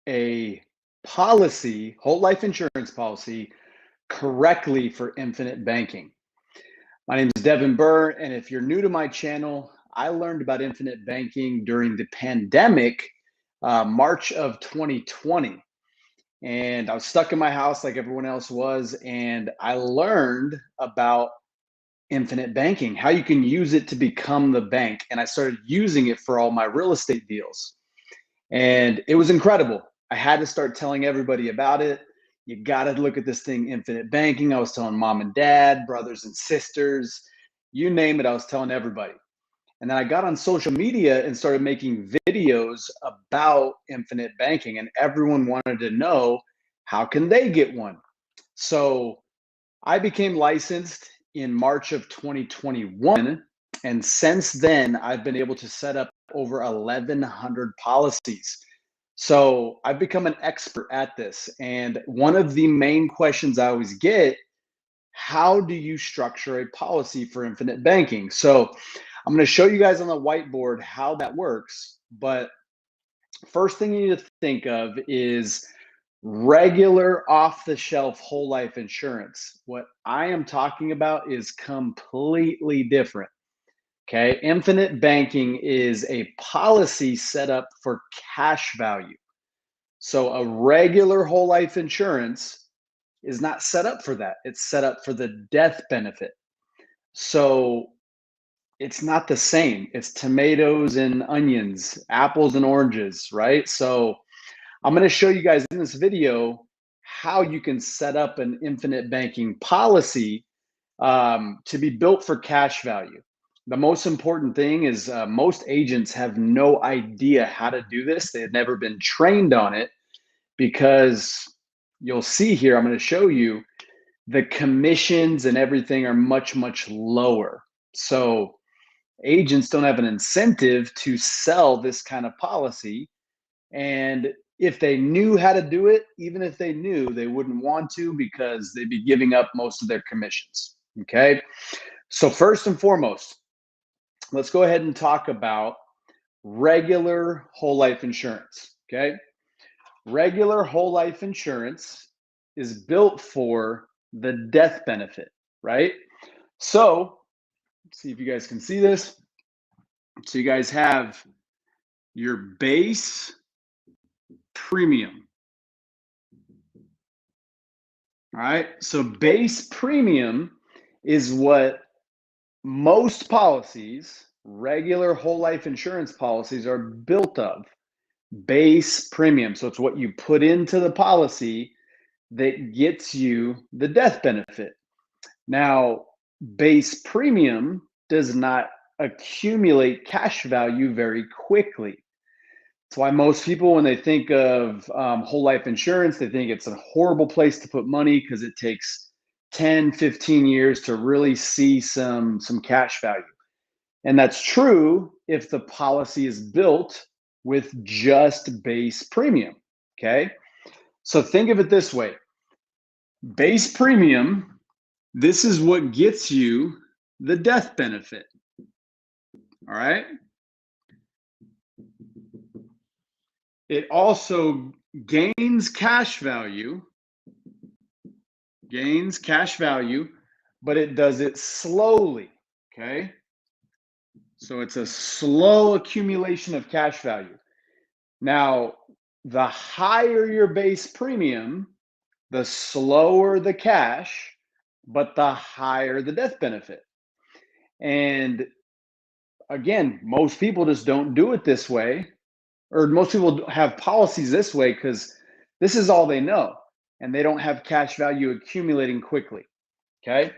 a policy, whole life insurance policy, correctly for infinite banking. My name is Devin Burr, and if you're new to my channel, I learned about infinite banking during the pandemic, March of 2020. And I was stuck in my house like everyone else was, and I learned about infinite banking, how you can use it to become the bank. And I started using it for all my real estate deals. And it was incredible. I had to start telling everybody about it. You got to look at this thing, infinite banking. I was telling mom and dad, brothers and sisters, you name it, I was telling everybody. And then I got on social media and started making videos about infinite banking, and everyone wanted to know, how can they get one? So I became licensed in March of 2021. And since then, I've been able to set up over 1,100 policies. So I've become an expert at this. And one of the main questions I always get, how do you structure a policy for infinite banking? So I'm going to show you guys on the whiteboard how that works. But first thing you need to think of is regular off-the-shelf whole life insurance. What I am talking about is completely different. Okay, infinite banking is a policy set up for cash value. So a regular whole life insurance is not set up for that. It's set up for the death benefit. So it's not the same. It's tomatoes and onions, apples and oranges, right? So I'm going to show you guys in this video how you can set up an infinite banking policy to be built for cash value. The most important thing is most agents have no idea how to do this. They had never been trained on it, because you'll see here, I'm going to show you the commissions and everything are much, much lower. So agents don't have an incentive to sell this kind of policy. And if they knew how to do it, even if they knew, they wouldn't want to, because they'd be giving up most of their commissions. Okay. So first and foremost, let's go ahead and talk about regular whole life insurance. Okay. Regular whole life insurance is built for the death benefit, right? So let's see if you guys can see this. So you guys have your base premium. All right. So base premium is what most policies, regular whole life insurance policies, are built of. Base premium. So it's what you put into the policy that gets you the death benefit. Now, base premium does not accumulate cash value very quickly. That's why most people, when they think of whole life insurance, they think it's a horrible place to put money, because it takes 10, 15 years to really see some cash value. And that's true if the policy is built with just base premium. Okay. So think of it this way. Base premium, this is what gets you the death benefit. All right. It also gains cash value, but it does it slowly. Okay. So it's a slow accumulation of cash value. Now, the higher your base premium, the slower the cash, but the higher the death benefit. And again, most people just don't do it this way, or most people have policies this way because this is all they know, and they don't have cash value accumulating quickly. Okay.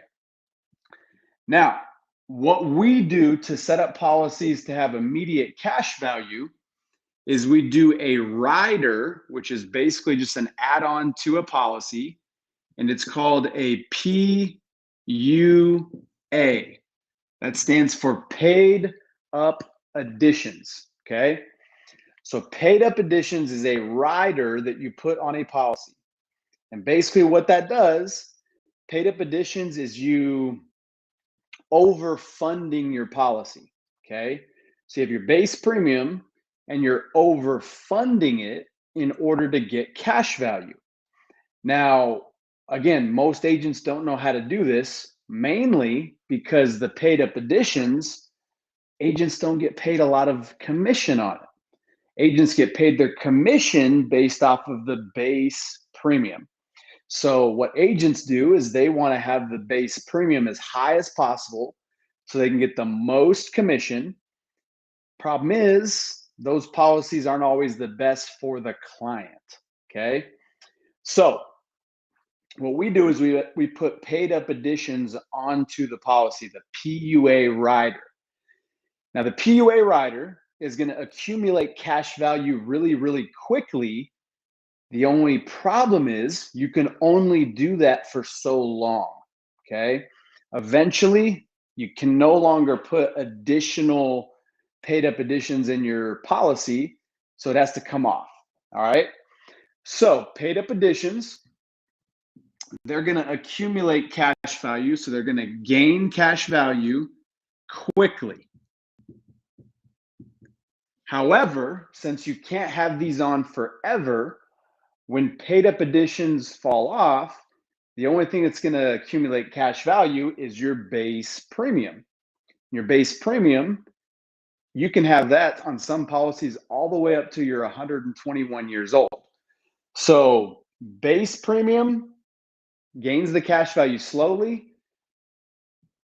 Now, what we do to set up policies to have immediate cash value is we do a rider, which is basically just an add-on to a policy, and it's called a PUA. That stands for paid up additions. Okay. So paid up additions is a rider that you put on a policy. And basically what that does, paid up additions, is you overfunding your policy. Okay. So you have your base premium and you're overfunding it, in order to get cash value. Now, again, most agents don't know how to do this, mainly because the paid up additions, agents don't get paid a lot of commission on it. Agents get paid their commission based off of the base premium. So what agents do is they want to have the base premium as high as possible so they can get the most commission. Problem is, those policies aren't always the best for the client, okay? So what we do is we put paid up additions onto the policy, the PUA rider. Now the PUA rider is going to accumulate cash value really, really quickly. The only problem is you can only do that for so long, okay? Eventually, you can no longer put additional paid up additions in your policy, so it has to come off, all right? So paid up additions, they're going to accumulate cash value, so they're going to gain cash value quickly. However, since you can't have these on forever, when paid up additions fall off, the only thing that's going to accumulate cash value is your base premium. Your base premium, you can have that on some policies all the way up to you're 121 years old. So base premium gains the cash value slowly.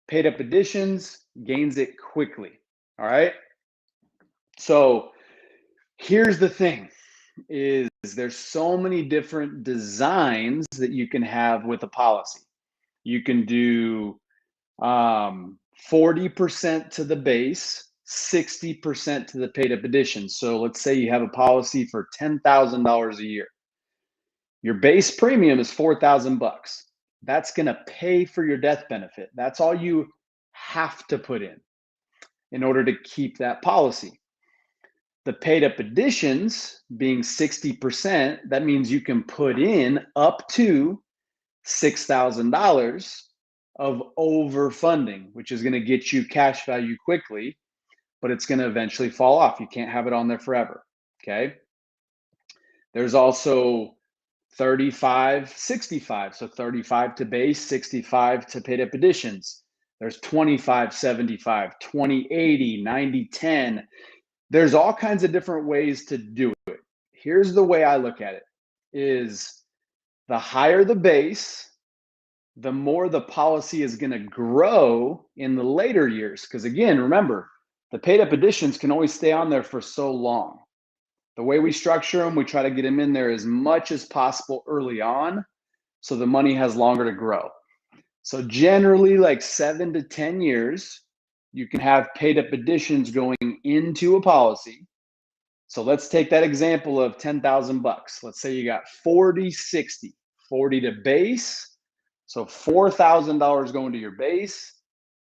Paid up additions gains it quickly. All right. So here's the thing is there's so many different designs that you can have with a policy. You can do 40% to the base, 60% to the paid up addition. So let's say you have a policy for $10,000 a year. Your base premium is $4,000. That's going to pay for your death benefit. That's all you have to put in order to keep that policy. The paid up additions being 60%, that means you can put in up to $6,000 of overfunding, which is going to get you cash value quickly, but it's going to eventually fall off. You can't have it on there forever. Okay. There's also 35, 65. So 35 to base, 65 to paid up additions. There's 25, 75, 20, 80, 90, 10. There's all kinds of different ways to do it. Here's the way I look at it is the higher the base, the more the policy is going to grow in the later years. Because again, remember, the paid up additions can only stay on there for so long. The way we structure them, we try to get them in there as much as possible early on so the money has longer to grow. So generally like 7 to 10 years, you can have paid up additions going into a policy. So let's take that example of $10,000. Let's say you got 40, 60, 40 to base. So $4,000 going to your base,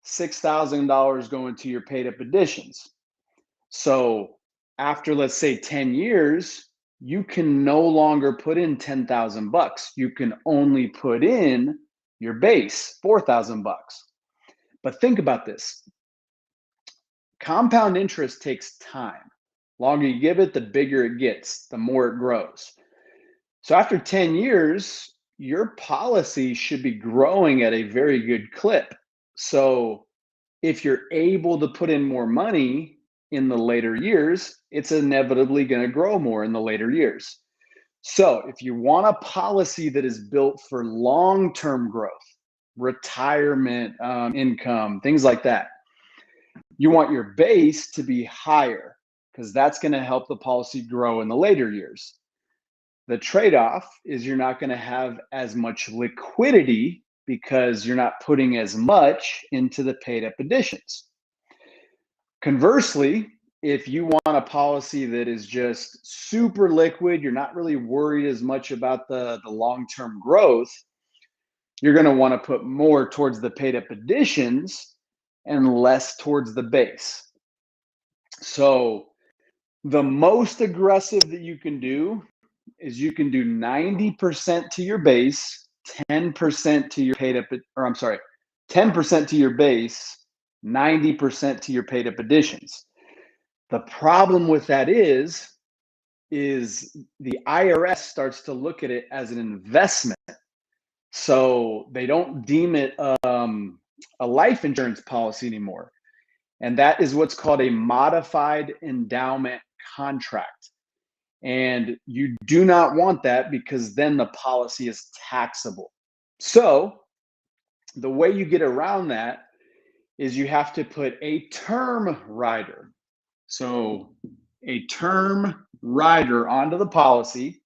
$6,000 going to your paid up additions. So after, let's say 10 years, you can no longer put in $10,000. You can only put in your base, $4,000. But think about this. Compound interest takes time. Longer you give it, the bigger it gets, the more it grows. So after 10 years, your policy should be growing at a very good clip. So if you're able to put in more money in the later years, it's inevitably going to grow more in the later years. So if you want a policy that is built for long-term growth, retirement income, things like that, you want your base to be higher because that's going to help the policy grow in the later years. The trade-off is you're not going to have as much liquidity because you're not putting as much into the paid up additions. Conversely, if you want a policy that is just super liquid, you're not really worried as much about the long-term growth, you're going to want to put more towards the paid up additions and less towards the base. So the most aggressive that you can do is you can do 90% to your base, 10% to your paid up, or I'm sorry, 10% to your base, 90% to your paid up additions. The problem with that is is the IRS starts to look at it as an investment. So they don't deem it a life insurance policy anymore. And that is what's called a modified endowment contract. And you do not want that because then the policy is taxable. So the way you get around that is you have to put a term rider. So a term rider onto the policy.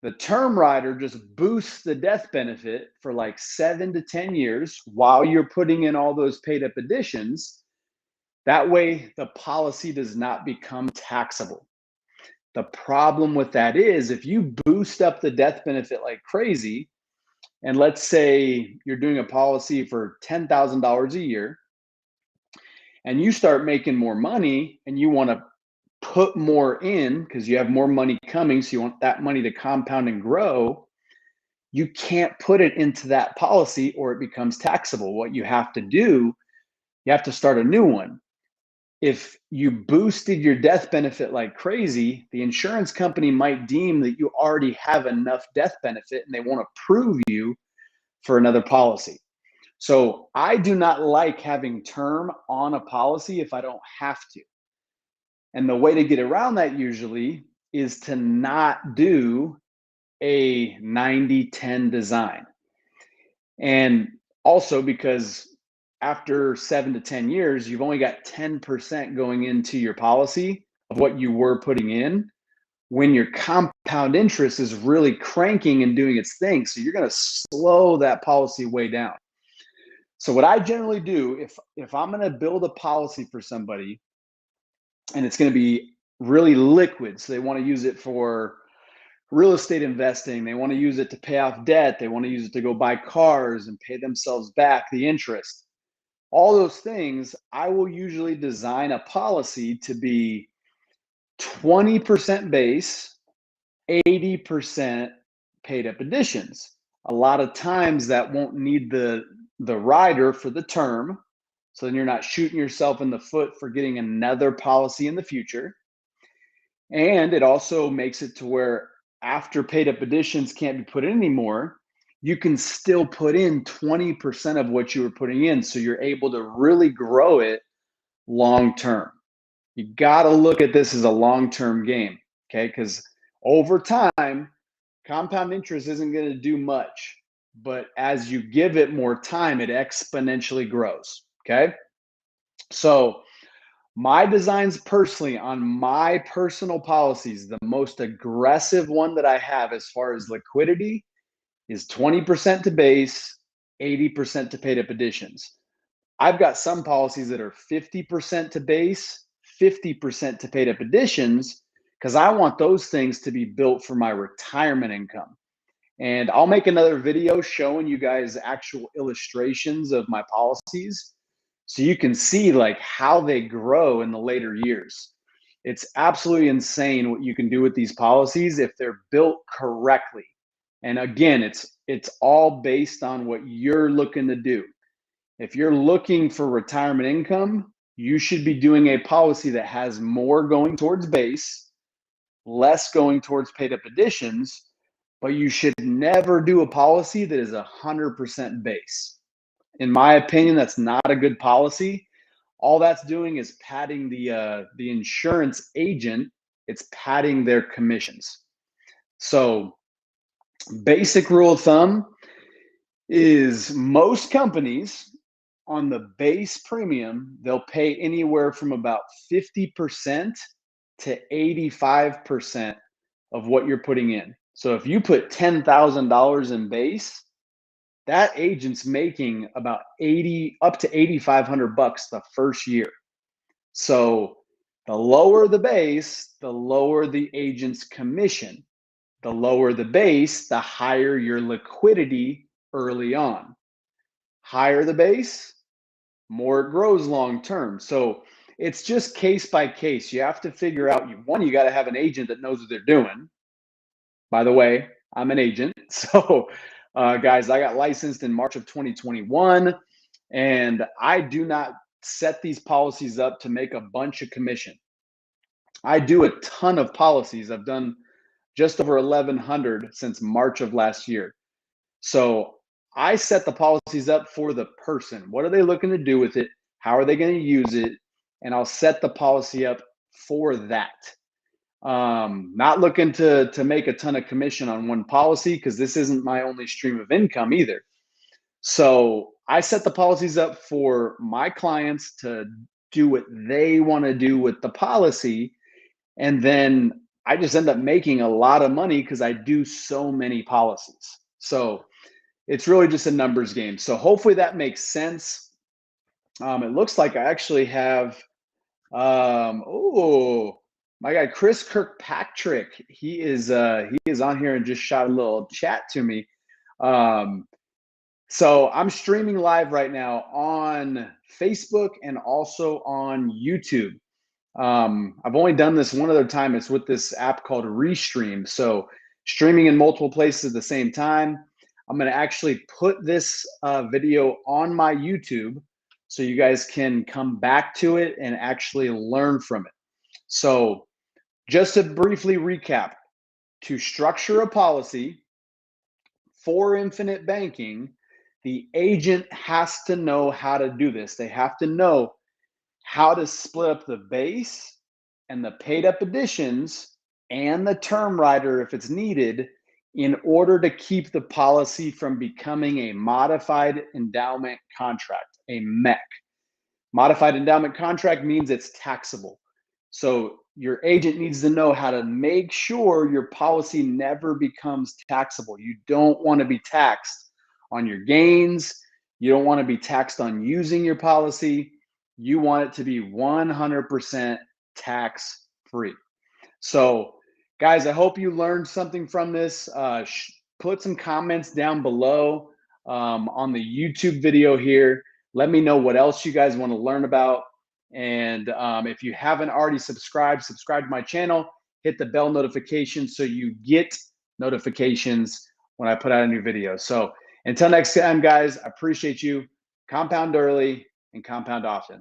The term rider just boosts the death benefit for like 7 to 10 years while you're putting in all those paid up additions. That way, the policy does not become taxable. The problem with that is if you boost up the death benefit like crazy, and let's say you're doing a policy for $10,000 a year, and you start making more money and you want to put more in because you have more money coming, so you want that money to compound and grow, you can't put it into that policy or it becomes taxable. What you have to do, you have to start a new one. If you boosted your death benefit like crazy, the insurance company might deem that you already have enough death benefit and they won't approve you for another policy. So I do not like having term on a policy if I don't have to. And the way to get around that usually is to not do a 90-10 design. And also because after 7 to 10 years, you've only got 10% going into your policy of what you were putting in when your compound interest is really cranking and doing its thing. So you're going to slow that policy way down. So what I generally do, if I'm going to build a policy for somebody and it's going to be really liquid, so they want to use it for real estate investing, they want to use it to pay off debt, they want to use it to go buy cars and pay themselves back the interest, all those things, I will usually design a policy to be 20% base, 80% paid up additions. A lot of times that won't need the rider for the term. So then you're not shooting yourself in the foot for getting another policy in the future. And it also makes it to where after paid up additions can't be put in anymore, you can still put in 20% of what you were putting in. So you're able to really grow it long term. You got to look at this as a long-term game, okay? Because over time, compound interest isn't going to do much, but as you give it more time, it exponentially grows, okay? So my designs personally on my personal policies, the most aggressive one that I have as far as liquidity is 20% to base, 80% to paid up additions. I've got some policies that are 50% to base, 50% to paid up additions, because I want those things to be built for my retirement income. And I'll make another video showing you guys actual illustrations of my policies so you can see like how they grow in the later years. It's absolutely insane what you can do with these policies if they're built correctly. And again, it's all based on what you're looking to do. If you're looking for retirement income, you should be doing a policy that has more going towards base, less going towards paid up additions, but you should never do a policy that is 100% base. In my opinion, that's not a good policy. All that's doing is padding the insurance agent. It's padding their commissions. So basic rule of thumb is most companies on the base premium, they'll pay anywhere from about 50% to 85% of what you're putting in. So if you put $10,000 in base, that agent's making about 80 up to 8,500 bucks the first year. So the lower the base, the lower the agent's commission. The lower the base, the higher your liquidity early on. Higher the base, more it grows long term. So it's just case by case. You have to figure out, one, you got to have an agent that knows what they're doing. By the way, I'm an agent. So guys, I got licensed in March of 2021, and I do not set these policies up to make a bunch of commission. I do a ton of policies. I've done just over 1,100 since March of last year. So I set the policies up for the person. What are they looking to do with it? How are they going to use it? And I'll set the policy up for that. Not looking to make a ton of commission on one policy, because this isn't my only stream of income either. So I set the policies up for my clients to do what they want to do with the policy. And then I just end up making a lot of money because I do so many policies. So it's really just a numbers game. So hopefully that makes sense. It looks like I actually have, oh, my guy Chris Kirkpatrick. He is on here and just shot a little chat to me. So I'm streaming live right now on Facebook and also on YouTube. I've only done this one other time. It's with this app called Restream. So streaming in multiple places at the same time. I'm going to actually put this video on my YouTube so you guys can come back to it and actually learn from it. So just to briefly recap, to structure a policy for infinite banking, the agent has to know how to do this. They have to know how to split up the base and the paid up additions and the term rider if it's needed, in order to keep the policy from becoming a modified endowment contract, a MEC. Modified endowment contract means it's taxable. So your agent needs to know how to make sure your policy never becomes taxable. You don't want to be taxed on your gains. You don't want to be taxed on using your policy. You want it to be 100% tax free. So, guys, I hope you learned something from this. Put some comments down below on the YouTube video here. Let me know what else you guys want to learn about. And if you haven't already subscribed to my channel. Hit the bell notification so you get notifications when I put out a new video. So until next time, guys, I appreciate you. Compound early and compound often.